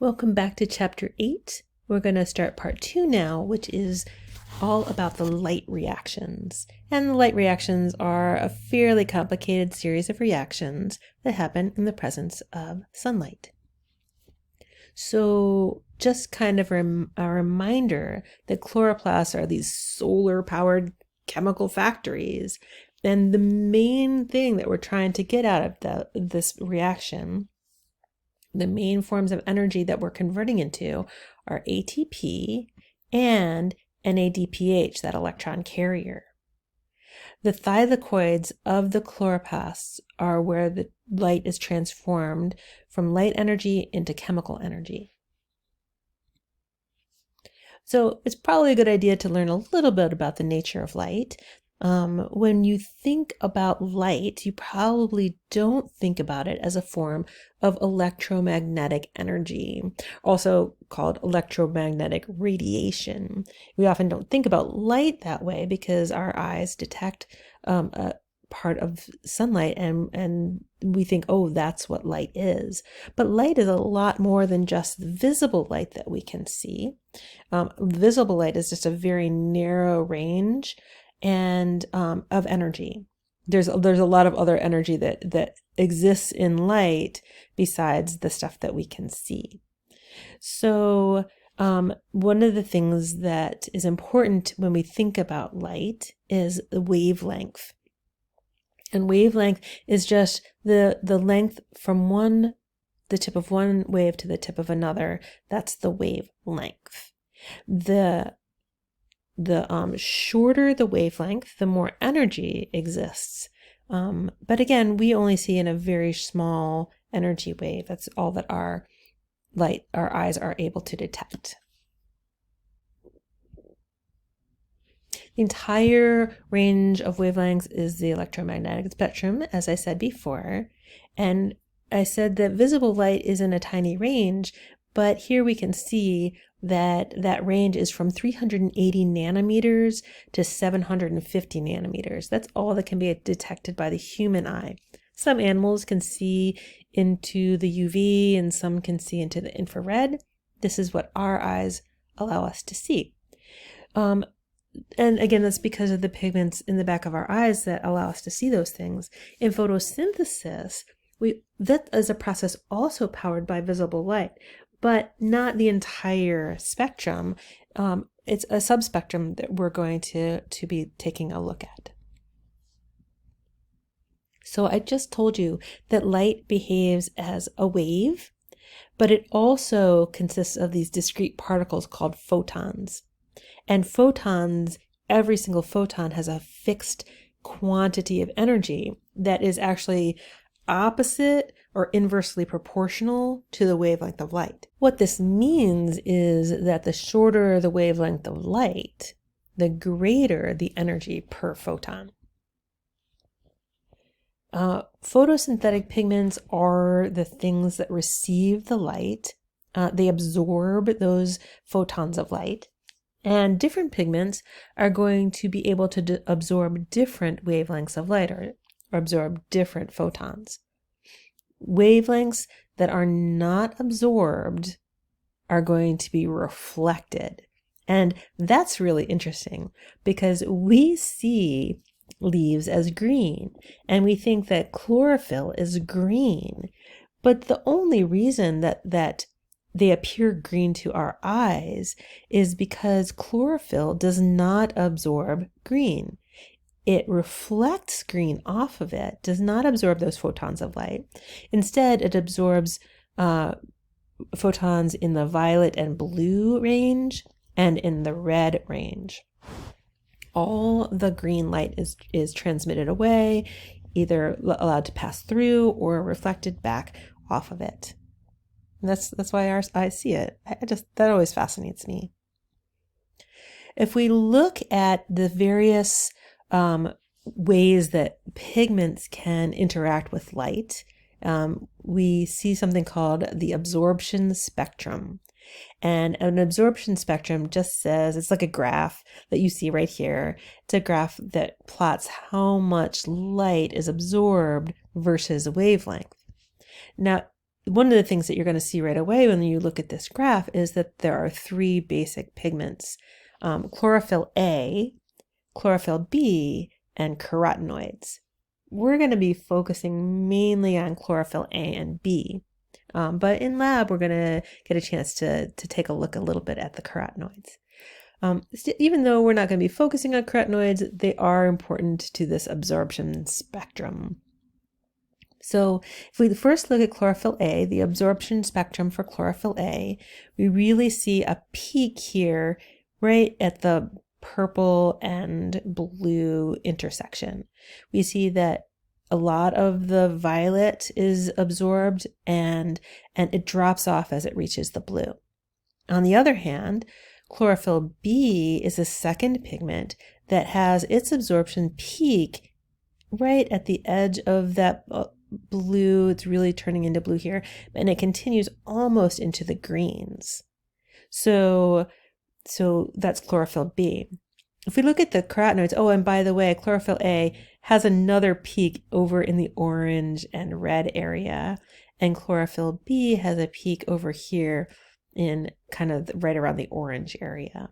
Welcome back to Chapter 8. We're going to start Part 2 now, which is all about the light reactions. And the light reactions are a fairly complicated series of reactions that happen in the presence of sunlight. So just kind of a reminder that chloroplasts are these solar-powered chemical factories. And the main thing that we're trying to get out of this reaction, the main forms of energy that we're converting into, are ATP and NADPH, that electron carrier. The thylakoids of the chloroplasts are where the light is transformed from light energy into chemical energy. So it's probably a good idea to learn a little bit about the nature of light. When you think about light, you probably don't think about it as a form of electromagnetic energy, also called electromagnetic radiation. We often don't think about light that way because our eyes detect a part of sunlight and we think, oh, that's what light is. But light is a lot more than just the visible light that we can see. Visible light is just a very narrow range and of energy. There's a lot of other energy that exists in light besides the stuff that we can see. So one of the things that is important when we think about light is the wavelength. And wavelength is just the length from the tip of one wave to the tip of another. That's the wavelength. The shorter the wavelength, the more energy exists. But again, we only see in a very small energy wave. That's all that our eyes are able to detect. The entire range of wavelengths is the electromagnetic spectrum, as I said before. And I said that visible light is in a tiny range, but here we can see that range is from 380 nanometers to 750 nanometers. That's all that can be detected by the human eye. Some animals can see into the UV and some can see into the infrared. This is what our eyes allow us to see. And again, that's because of the pigments in the back of our eyes that allow us to see those things. In photosynthesis, that is a process also powered by visible light, but not the entire spectrum. It's a subspectrum that we're going to be taking a look at. So I just told you that light behaves as a wave, but it also consists of these discrete particles called photons. And photons, every single photon has a fixed quantity of energy that is actually opposite or inversely proportional to the wavelength of light. What this means is that the shorter the wavelength of light, the greater the energy per photon. Photosynthetic pigments are the things that receive the light. They absorb those photons of light. And different pigments are going to be able to absorb different wavelengths of light or absorb different photons. Wavelengths that are not absorbed are going to be reflected. And that's really interesting because we see leaves as green and we think that chlorophyll is green. But the only reason that they appear green to our eyes is because chlorophyll does not absorb green. It reflects green off of it, does not absorb those photons of light. Instead, it absorbs photons in the violet and blue range and in the red range. All the green light is transmitted away, either allowed to pass through or reflected back off of it. That's why our eyes see it. That always fascinates me. If we look at the various ways that pigments can interact with light, we see something called the absorption spectrum. And an absorption spectrum just says, it's like a graph that you see right here. It's a graph that plots how much light is absorbed versus wavelength. Now, one of the things that you're going to see right away when you look at this graph is that there are three basic pigments: chlorophyll A, chlorophyll B, and carotenoids. We're going to be focusing mainly on chlorophyll A and B, but in lab we're going to get a chance to take a look a little bit at the carotenoids. Even though we're not going to be focusing on carotenoids, they are important to this absorption spectrum. So if we first look at chlorophyll A, the absorption spectrum for chlorophyll A, we really see a peak here right at the purple and blue intersection. We see that a lot of the violet is absorbed and it drops off as it reaches the blue. On the other hand, chlorophyll B is a second pigment that has its absorption peak right at the edge of that blue. It's really turning into blue here, and it continues almost into the greens. So that's chlorophyll B. If we look at the carotenoids, oh, and by the way, chlorophyll A has another peak over in the orange and red area, and chlorophyll B has a peak over here in kind of right around the orange area.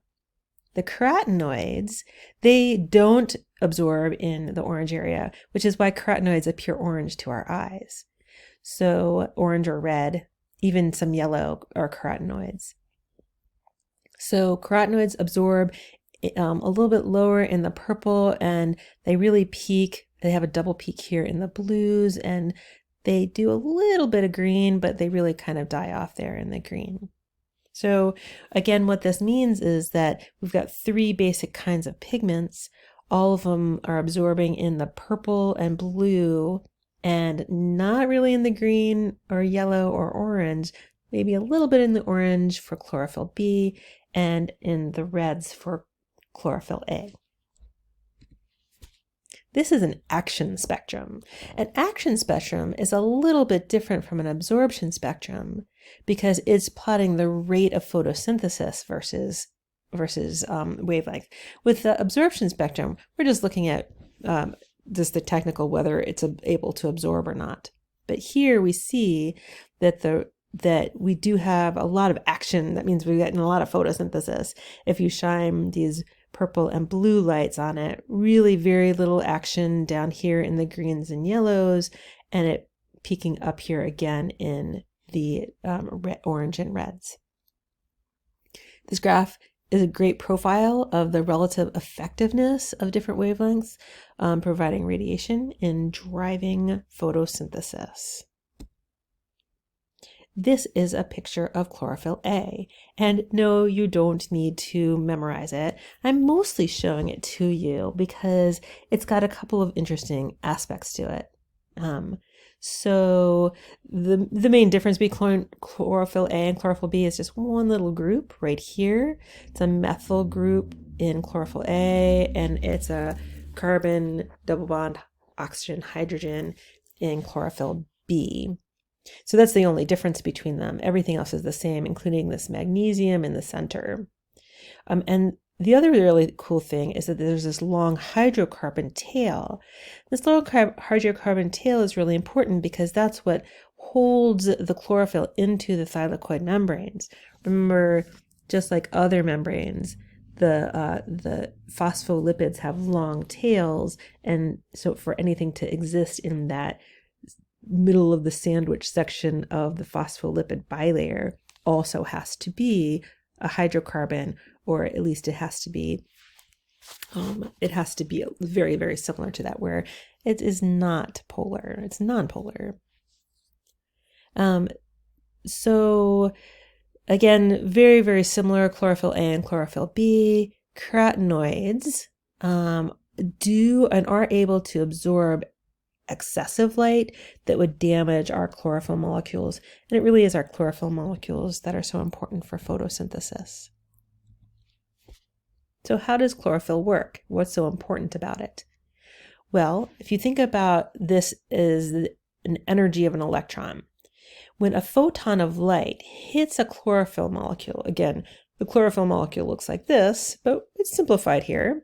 The carotenoids, they don't absorb in the orange area, which is why carotenoids appear orange to our eyes. So orange or red, even some yellow, are carotenoids. So carotenoids absorb a little bit lower in the purple, and they really peak. They have a double peak here in the blues, and they do a little bit of green, but they really kind of die off there in the green. So again, what this means is that we've got three basic kinds of pigments. All of them are absorbing in the purple and blue, and not really in the green or yellow or orange, maybe a little bit in the orange for chlorophyll B and in the reds for chlorophyll A. This is an action spectrum. An action spectrum is a little bit different from an absorption spectrum because it's plotting the rate of photosynthesis versus wavelength. With the absorption spectrum, we're just looking at just the technical whether it's able to absorb or not. But here we see that we do have a lot of action. That means we're getting a lot of photosynthesis. If you shine these purple and blue lights on it, really very little action down here in the greens and yellows, and it peaking up here again in the orange and reds. This graph is a great profile of the relative effectiveness of different wavelengths providing radiation in driving photosynthesis. This is a picture of chlorophyll A, and no, you don't need to memorize it. I'm mostly showing it to you because it's got a couple of interesting aspects to it. So the main difference between chlorophyll A and chlorophyll B is just one little group right here. It's a methyl group in chlorophyll A, and it's a carbon double bond oxygen hydrogen in chlorophyll B. So that's the only difference between them. Everything else is the same, including this magnesium in the center. And the other really cool thing is that there's this long hydrocarbon tail. This long hydrocarbon tail is really important because that's what holds the chlorophyll into the thylakoid membranes. Remember, just like other membranes, the phospholipids have long tails, and so for anything to exist in that middle of the sandwich section of the phospholipid bilayer also has to be a hydrocarbon, or at least it has to be very, very similar to that, where it is not polar, it's nonpolar. So again, very, very similar, chlorophyll A and chlorophyll B. Carotenoids do and are able to absorb excessive light that would damage our chlorophyll molecules. And it really is our chlorophyll molecules that are so important for photosynthesis. So how does chlorophyll work? What's so important about it? Well, if you think about this as an energy of an electron, when a photon of light hits a chlorophyll molecule, again, the chlorophyll molecule looks like this, but it's simplified here.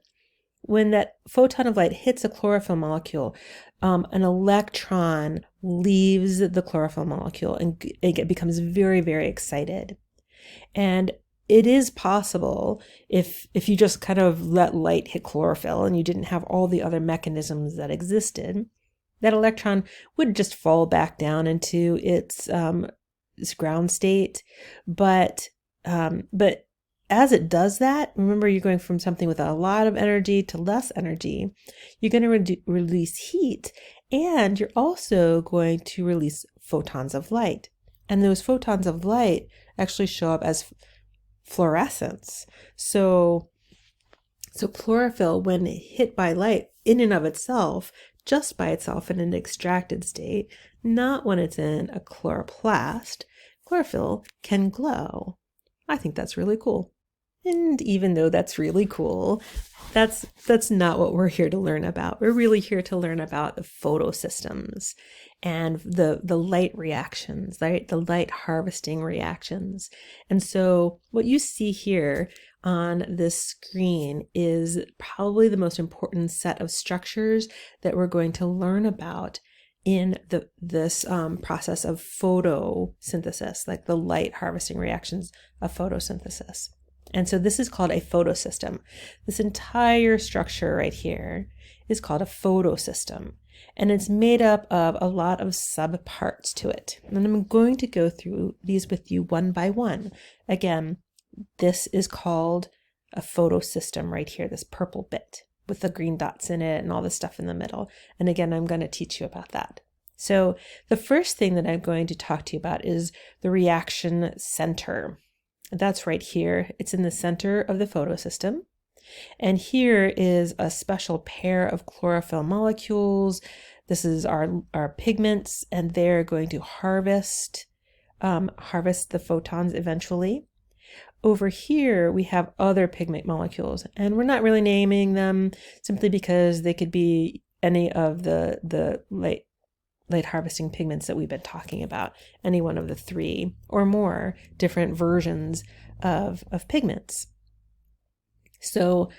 when that photon of light hits a chlorophyll molecule, an electron leaves the chlorophyll molecule and it becomes very, very excited. And it is possible, if you just kind of let light hit chlorophyll and you didn't have all the other mechanisms that existed, that electron would just fall back down into its ground state. But as it does that, remember, you're going from something with a lot of energy to less energy. You're going to release heat, and you're also going to release photons of light. And those photons of light actually show up as fluorescence. So chlorophyll, when hit by light in and of itself, just by itself in an extracted state, not when it's in a chloroplast, chlorophyll can glow. I think that's really cool. And even though that's really cool, that's not what we're here to learn about. We're really here to learn about the photosystems and the light reactions, right? The light harvesting reactions. And so what you see here on this screen is probably the most important set of structures that we're going to learn about in this process of photosynthesis, like the light harvesting reactions of photosynthesis. And so this is called a photosystem. This entire structure right here is called a photosystem, and it's made up of a lot of subparts to it. And I'm going to go through these with you one by one. Again, this is called a photosystem right here, this purple bit with the green dots in it and all the stuff in the middle. And again, I'm going to teach you about that. So the first thing that I'm going to talk to you about is the reaction center. That's right here. It's in the center of the photosystem. And here is a special pair of chlorophyll molecules. This is our pigments, and they're going to harvest the photons eventually. Over here, we have other pigment molecules, and we're not really naming them simply because they could be any of the light harvesting pigments that we've been talking about, any one of the 3 or more different versions of pigments. So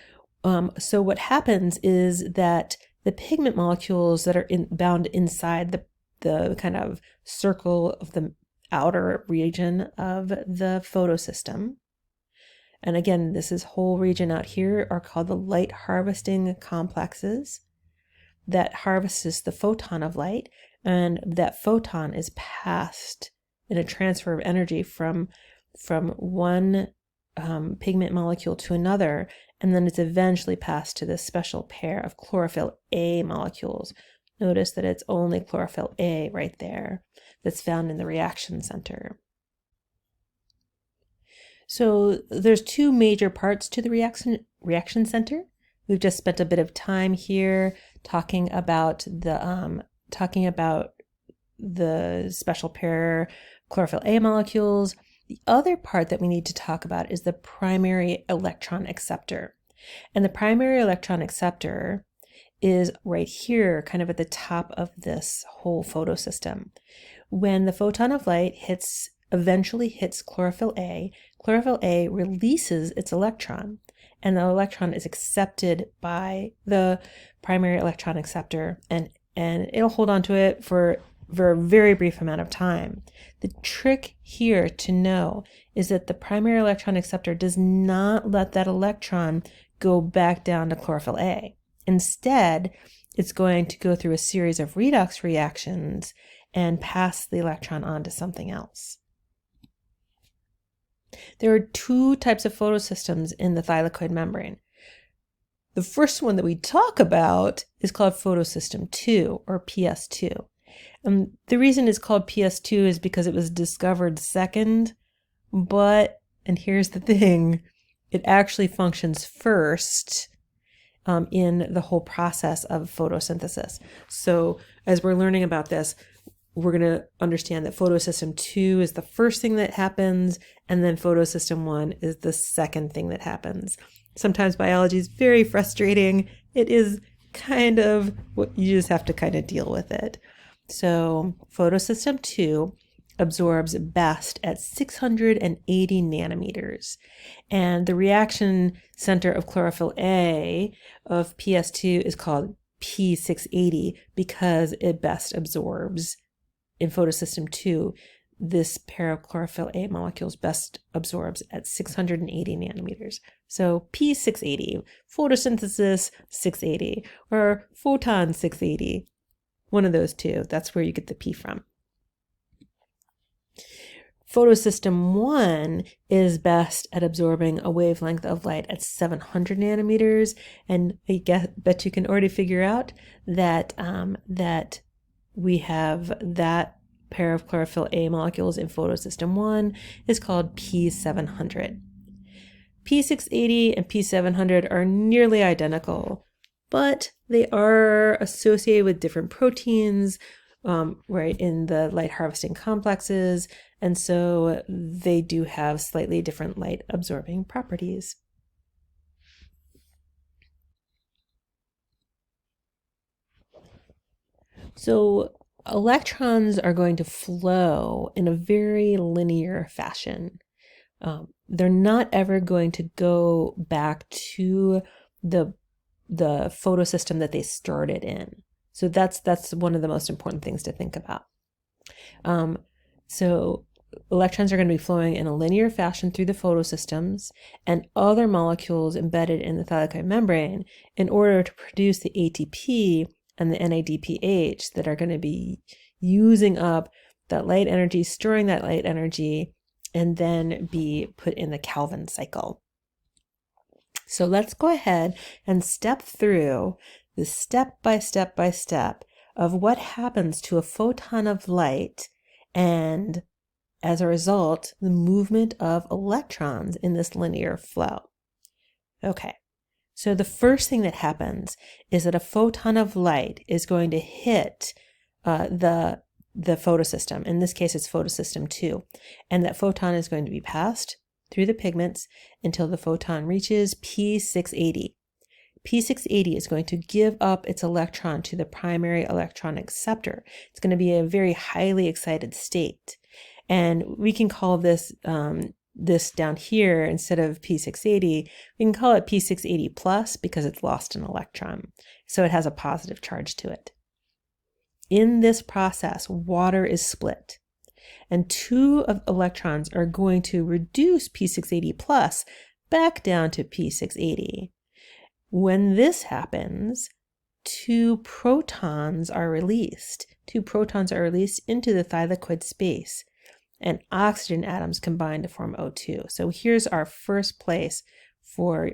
what happens is that the pigment molecules that are bound inside the kind of circle of the outer region of the photosystem, and again, this whole region out here are called the light harvesting complexes, that harvests the photon of light, and that photon is passed in a transfer of energy from one pigment molecule to another, and then it's eventually passed to this special pair of chlorophyll A molecules. Notice that it's only chlorophyll A right there that's found in the reaction center. So there's 2 major parts to the reaction center. We've just spent a bit of time here talking about the special pair chlorophyll A molecules. The other part that we need to talk about is the primary electron acceptor. And the primary electron acceptor is right here, kind of at the top of this whole photosystem. When the photon of light eventually hits chlorophyll A releases its electron, and the electron is accepted by the primary electron acceptor, and it'll hold on to it for a very brief amount of time. The trick here to know is that the primary electron acceptor does not let that electron go back down to chlorophyll A. Instead, it's going to go through a series of redox reactions and pass the electron on to something else. There are 2 types of photosystems in the thylakoid membrane. The first one that we talk about is called photosystem 2, or PS2. The reason it's called PS2 is because it was discovered second, and here's the thing, it actually functions first in the whole process of photosynthesis. So as we're learning about this, we're going to understand that photosystem 2 is the first thing that happens, and then photosystem 1 is the second thing that happens. Sometimes biology is very frustrating. It is kind of what you just have to kind of deal with it. So photosystem 2 absorbs best at 680 nanometers. And the reaction center of chlorophyll A of PS2 is called P680 because it best absorbs in photosystem 2. This pair of chlorophyll A molecules best absorbs at 680 nanometers. So P680, photosynthesis 680, or photon 680. One of those two. That's where you get the P from. Photosystem 1 is best at absorbing a wavelength of light at 700 nanometers, and I bet you can already figure out that that we have that pair of chlorophyll A molecules in photosystem 1 is called P700. P680 and P700 are nearly identical, but they are associated with different proteins, right, in the light harvesting complexes, and so they do have slightly different light absorbing properties. So electrons are going to flow in a very linear fashion. They're not ever going to go back to the photosystem that they started in. So that's one of the most important things to think about. So electrons are going to be flowing in a linear fashion through the photosystems and other molecules embedded in the thylakoid membrane in order to produce the ATP and the NADPH that are going to be using up that light energy, storing that light energy, and then be put in the Calvin cycle. So let's go ahead and step through the step by step of what happens to a photon of light and, as a result, the movement of electrons in this linear flow. Okay, so the first thing that happens is that a photon of light is going to hit the photosystem. In this case, it's photosystem 2. And that photon is going to be passed through the pigments until the photon reaches P680. P680 is going to give up its electron to the primary electron acceptor. It's going to be a very highly excited state. And we can call this this down here, instead of P680, we can call it P680 plus because it's lost an electron. So it has a positive charge to it. In this process, water is split, and 2 of electrons are going to reduce P680 plus back down to P680. When this happens, 2 protons are released. 2 protons are released into the thylakoid space, and oxygen atoms combine to form O2. So here's our first place for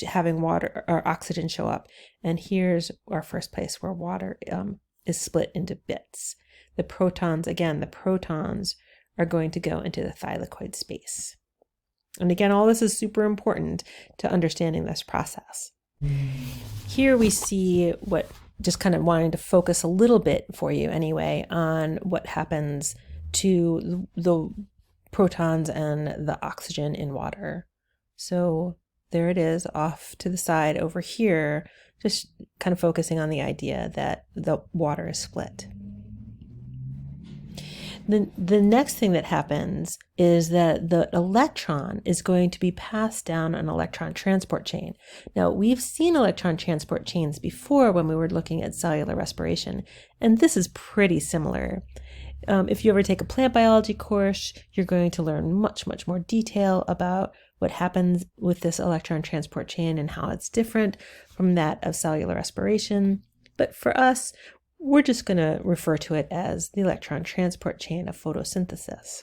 having water or oxygen show up, and here's our first place where water is split into bits. The protons, again, the protons are going to go into the thylakoid space. And again, all this is super important to understanding this process. Here we see what, just kind of wanting to focus a little bit for you anyway, on what happens to the protons and the oxygen in water. So there it is off to the side over here, just kind of focusing on the idea that the water is split. The next thing that happens is that the electron is going to be passed down an electron transport chain. Now, we've seen electron transport chains before when we were looking at cellular respiration, and this is pretty similar. If you ever take a plant biology course, you're going to learn much more detail about what happens with this electron transport chain and how it's different from that of cellular respiration. But for us, we're just going to refer to it as the electron transport chain of photosynthesis.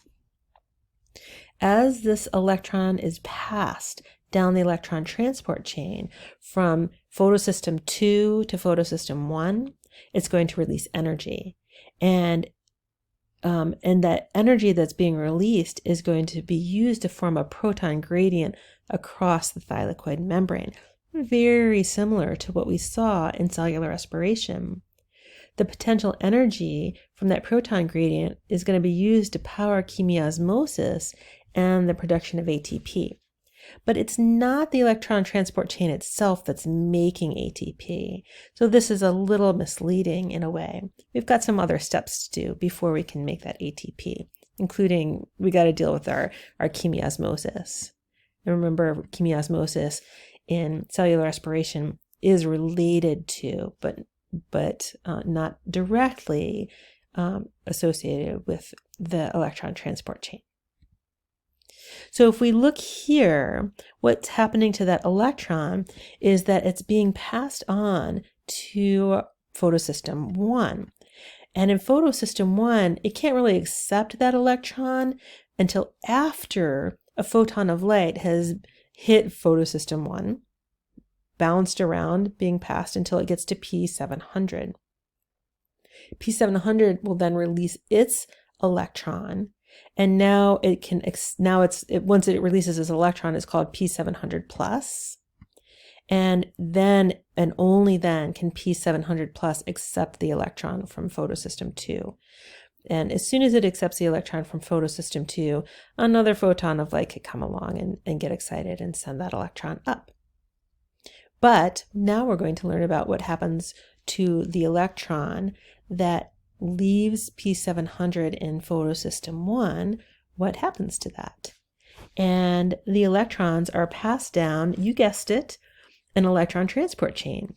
As this electron is passed down the electron transport chain from photosystem 2 to photosystem 1, it's going to release energy. And that energy that's being released is going to be used to form a proton gradient across the thylakoid membrane, very similar to what we saw in cellular respiration. The potential energy from that proton gradient is going to be used to power chemiosmosis and the production of ATP. But it's not the electron transport chain itself that's making ATP. So this is a little misleading in a way. We've got some other steps to do before we can make that ATP. including we got to deal with our chemiosmosis. And remember, chemiosmosis in cellular respiration is related to, but not directly associated with the electron transport chain. So if we look here, what's happening to that electron is that it's being passed on to photosystem 1. And in photosystem 1, it can't really accept that electron until after a photon of light has hit photosystem 1, bounced around, being passed until it gets to P700. P700 will then release its electron, and now it can once it releases its electron, it's called P700 plus, and then and only then can P700 plus accept the electron from photosystem 2. And as soon as it accepts the electron from photosystem 2, another photon of light could come along and get excited and send that electron up. But now we're going to learn about what happens to the electron that leaves P700 in photosystem 1. What happens to that? And the electrons are passed down, you guessed it, an electron transport chain.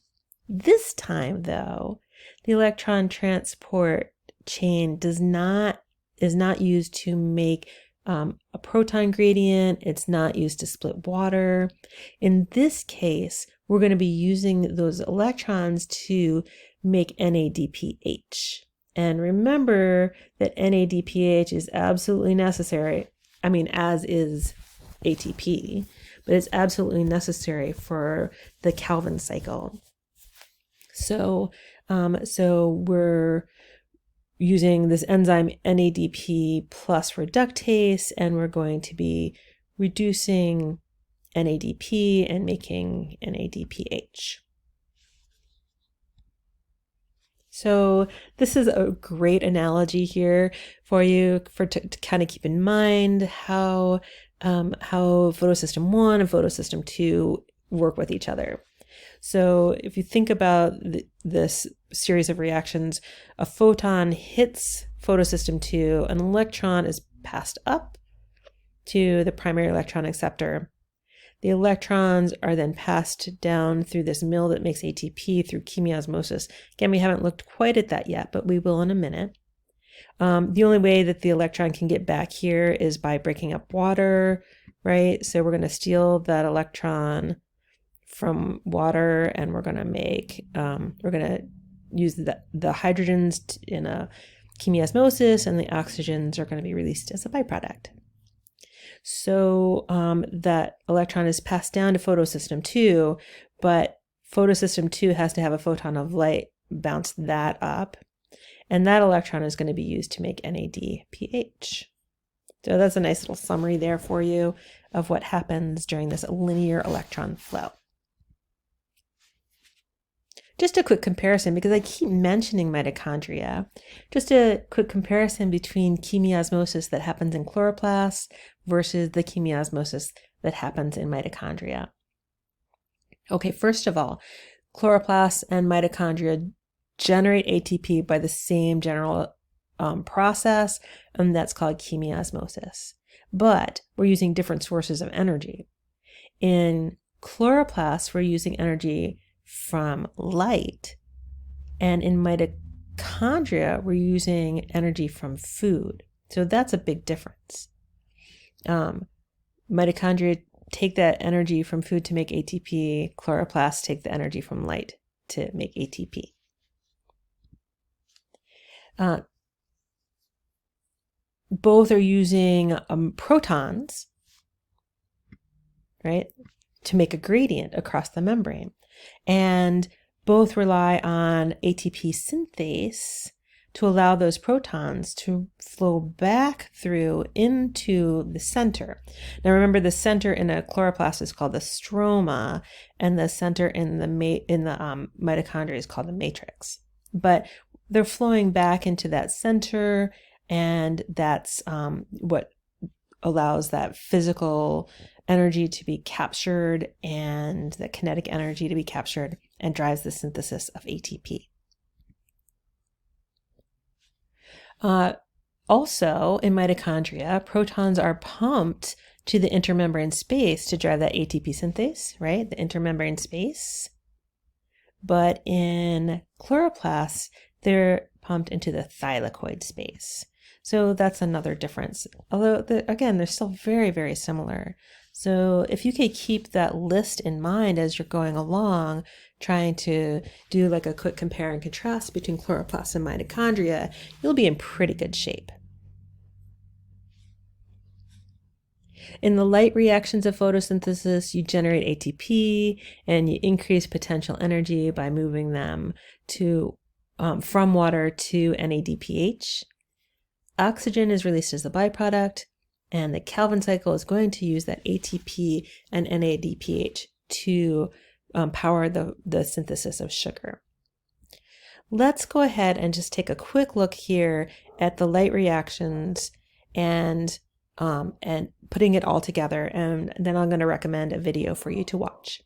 This time, though, the electron transport chain is not used to make a proton gradient. It's not used to split water. In this case, we're going to be using those electrons to make NADPH. And remember that NADPH is absolutely necessary. I mean, as is ATP, but it's absolutely necessary for the Calvin cycle. So we're using this enzyme NADP plus reductase, and we're going to be reducing NADP and making NADPH. So this is a great analogy here for you to kind of keep in mind how photosystem 1 and photosystem 2 work with each other. So if you think about this series of reactions, a photon hits photosystem 2, an electron is passed up to the primary electron acceptor. The electrons are then passed down through this mill that makes ATP through chemiosmosis. Again, we haven't looked quite at that yet, but we will in a minute. The only way that the electron can get back here is by breaking up water, right? So we're going to steal that electron from water, and we're going to use the hydrogens in a chemiosmosis, and the oxygens are going to be released as a byproduct. So that electron is passed down to photosystem 2, but photosystem 2 has to have a photon of light bounce that up, and that electron is going to be used to make NADPH. So that's a nice little summary there for you of what happens during this linear electron flow. Just a quick comparison, because I keep mentioning mitochondria, just a quick comparison between chemiosmosis that happens in chloroplasts versus the chemiosmosis that happens in mitochondria. Okay, first of all, chloroplasts and mitochondria generate ATP by the same general process, and that's called chemiosmosis. But we're using different sources of energy. In chloroplasts, we're using energy from light, and in mitochondria we're using energy from food. So that's a big difference. Mitochondria take that energy from food to make ATP. Chloroplasts take the energy from light to make ATP. Both are using protons, right, to make a gradient across the membrane. And both rely on ATP synthase to allow those protons to flow back through into the center. Now remember, the center in a chloroplast is called the stroma, and the center in the mitochondria is called the matrix. But they're flowing back into that center, and that's what allows that physical energy to be captured and the kinetic energy to be captured and drives the synthesis of ATP. Also, in mitochondria, protons are pumped to the intermembrane space to drive that ATP synthase, right? The intermembrane space. But in chloroplasts, they're pumped into the thylakoid space. So that's another difference. Although, again, they're still very, very similar. So if you can keep that list in mind as you're going along, trying to do like a quick compare and contrast between chloroplasts and mitochondria, you'll be in pretty good shape. In the light reactions of photosynthesis, you generate ATP and you increase potential energy by moving them from water to NADPH. Oxygen is released as the byproduct, and the Calvin cycle is going to use that ATP and NADPH to power the synthesis of sugar. Let's go ahead and just take a quick look here at the light reactions and putting it all together, and then I'm going to recommend a video for you to watch.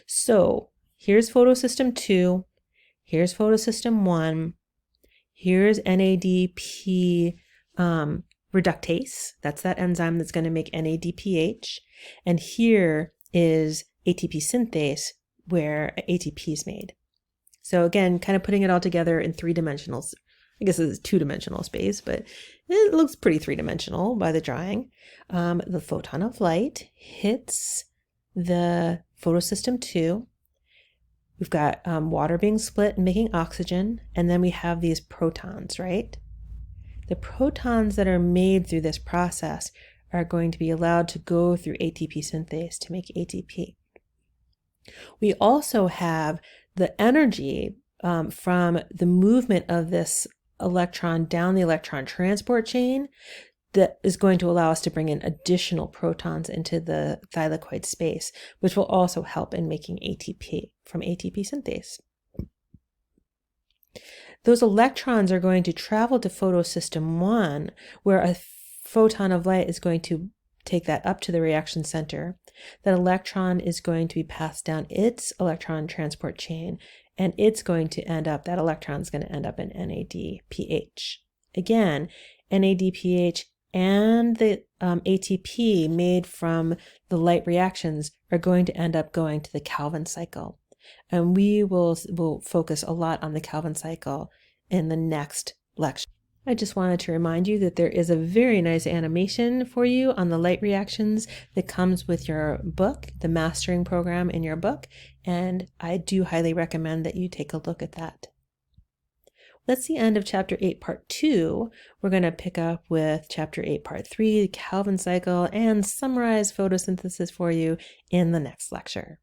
So here's photosystem 2, here's photosystem 1, here's NADP reductase, that's that enzyme that's going to make NADPH, and here is ATP synthase where ATP is made. So again, kind of putting it all together in three-dimensional, I guess it's a two-dimensional space, but it looks pretty three-dimensional by the drawing. The photon of light hits the photosystem 2. We've got water being split and making oxygen, and then we have these protons, right? The protons that are made through this process are going to be allowed to go through ATP synthase to make ATP. We also have the energy from the movement of this electron down the electron transport chain that is going to allow us to bring in additional protons into the thylakoid space, which will also help in making ATP from ATP synthase. Those electrons are going to travel to photosystem 1, where a photon of light is going to take that up to the reaction center. That electron is going to be passed down its electron transport chain, and that electron is going to end up in NADPH. Again, NADPH and the ATP made from the light reactions are going to end up going to the Calvin cycle. And we will focus a lot on the Calvin cycle in the next lecture. I just wanted to remind you that there is a very nice animation for you on the light reactions that comes with your book, the mastering program in your book, and I do highly recommend that you take a look at that. That's the end of Chapter 8, Part 2. We're going to pick up with Chapter 8, Part 3, the Calvin cycle, and summarize photosynthesis for you in the next lecture.